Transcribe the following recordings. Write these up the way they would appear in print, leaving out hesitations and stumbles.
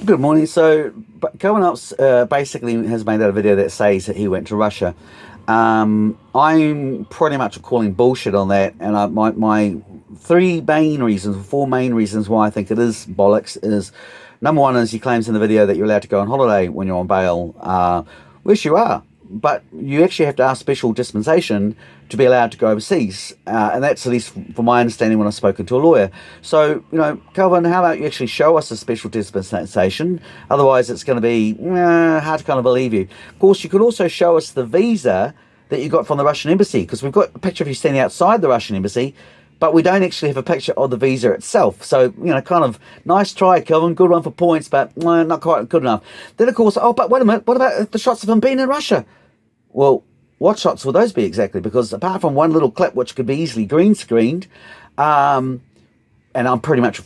Good morning. Kelvin Alps basically has made out a video that says that he went to Russia. I'm pretty much calling bullshit on that, and my four main reasons why I think it is bollocks is number one is he claims in the video that you're allowed to go on holiday when you're on bail, which you are, but you actually have to ask special dispensation to be allowed to go overseas, and that's at least from my understanding when I've spoken to a lawyer. So, Calvin, how about you actually show us a special dispensation? Otherwise, it's going to be hard to kind of believe you. Of course, you could also show us the visa that you got from the Russian embassy, because we've got a picture of you standing outside the Russian embassy, but we don't actually have a picture of the visa itself. So, kind of nice try, Kelvin. Good one for points, but not quite good enough. Then, of course, but wait a minute, what about the shots of him being in Russia? Well, what shots will those be exactly? Because apart from one little clip, which could be easily green screened, and I'm pretty much,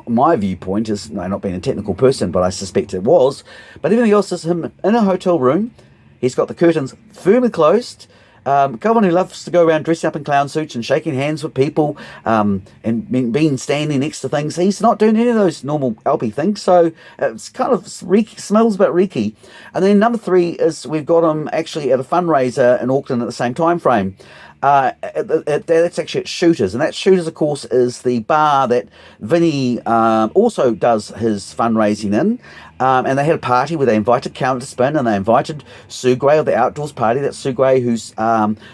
my viewpoint is, not being a technical person, but I suspect it was, but everything else is him in a hotel room. He's got the curtains firmly closed. Calvin, who loves to go around dressing up in clown suits and shaking hands with people, and being standing next to things, he's not doing any of those normal Alpy things. So it's kind of smells a bit reeky. And then number three is we've got him actually at a fundraiser in Auckland at the same time frame. That's actually at Shooters, and that Shooters, of course, is the bar that Vinny also does his fundraising in. And they had a party where they invited Counter to Spin, and they invited Sue Gray of the Outdoors Party. That's Sue Gray, who's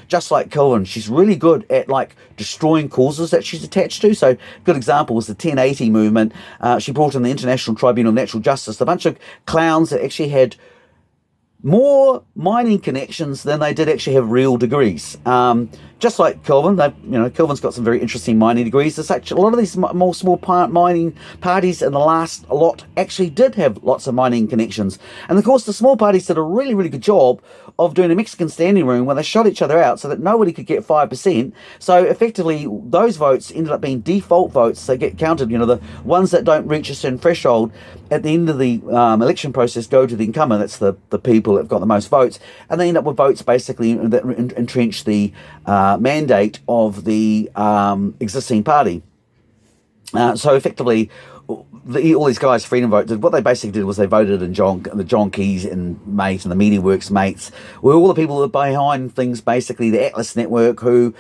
just like Kelvin. She's really good at destroying causes that she's attached to. So, good example was the 1080 movement. She brought in the International Tribunal of Natural Justice, a bunch of clowns that actually had more mining connections than they did actually have real degrees. Just like Kelvin, Kelvin's got some very interesting mining degrees. There's actually a lot of these more small mining parties in the last lot actually did have lots of mining connections. And of course, the small parties did a really, really good job of doing a Mexican standing room where they shot each other out so that nobody could get 5%. So effectively, those votes ended up being default votes. They get counted, the ones that don't reach a certain threshold at the end of the election process go to the incumbent. That's the people that have got the most votes. And they end up with votes basically that entrench the mandate of the existing party. So effectively, all these guys, Freedom Vote, what they basically did was they voted in the John Keys and mate and the MediaWorks mates were all the people that are behind things, basically the Atlas Network, who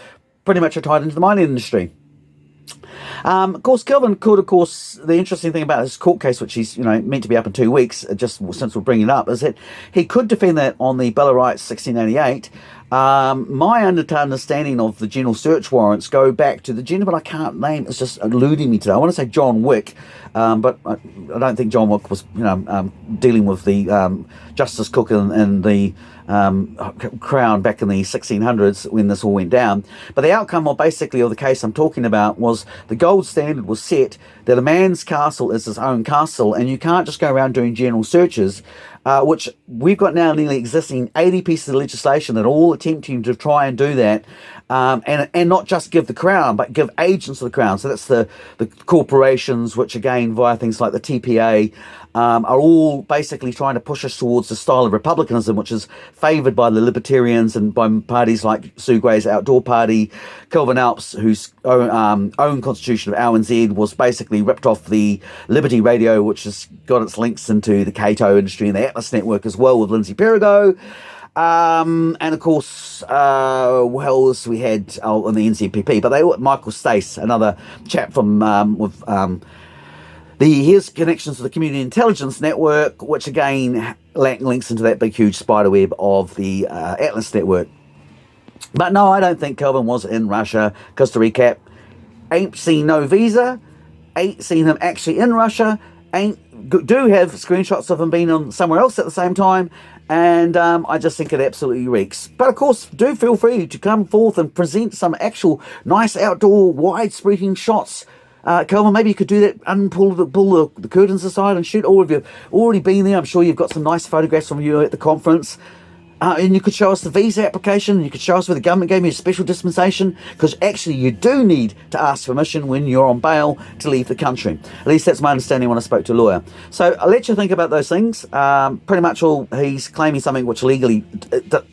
pretty much are tied into the mining industry. Of course, Kelvin could, the interesting thing about his court case, which he's, meant to be up in 2 weeks, just since we're bringing it up, is that he could defend that on the Bill of Rights 1688. My understanding of the general search warrants go back to the gentleman I can't name. It's just eluding me today. I want to say John Wick, but I don't think John Wick was, dealing with the Justice Cook and the Crown back in the 1600s when this all went down. But the outcome of the case I'm talking about was the gold standard was set that a man's castle is his own castle, and you can't just go around doing general searches, which we've got now nearly existing 80 pieces of legislation that are all attempting to try and do that, and not just give the Crown, but give agents of the Crown. So that's the corporations, which again, via things like the TPA, are all basically trying to push us towards the style of republicanism, which is favoured by the libertarians and by parties like Sue Gray's Outdoor Party. Kelvin Alps, whose own constitution of LNZ was basically ripped off the Liberty Radio, which has got its links into the Cato industry and the Atlas Network as well with Lindsay Perigo. And of course, who else we had on the NCPP? But Michael Stace, another chap from with his connections to the Community Intelligence Network, which again links into that big huge spider web of the Atlas Network. But no, I don't think Kelvin was in Russia, because to recap, ain't seen no visa, ain't seen him actually in Russia, do have screenshots of him being on somewhere else at the same time, and I just think it absolutely reeks. But of course, do feel free to come forth and present some actual nice outdoor wide-spreading shots. Kelvin, maybe you could do that, pull the curtains aside and shoot. Or if you've already been there, I'm sure you've got some nice photographs from you at the conference. And you could show us the visa application, and you could show us where the government gave you a special dispensation, because actually you do need to ask permission when you're on bail to leave the country. At least that's my understanding when I spoke to a lawyer. So I'll let you think about those things. Pretty much all he's claiming something which legally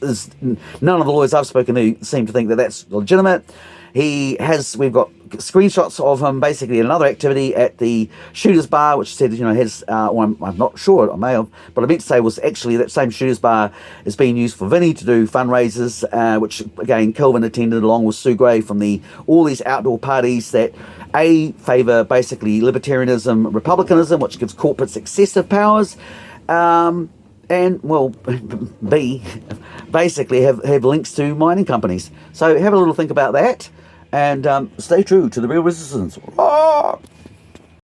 is, none of the lawyers I've spoken to seem to think that that's legitimate. We've got screenshots of him basically in another activity at the Shooters Bar, which said, has, well, I'm not sure, I may have, but I meant to say was actually that same Shooters Bar is being used for Vinny to do fundraisers, which again Kelvin attended along with Sue Gray from all these outdoor parties that favour basically libertarianism, republicanism, which gives corporates excessive powers, and, well, B, basically have links to mining companies. So have a little think about that, and stay true to the real resistance.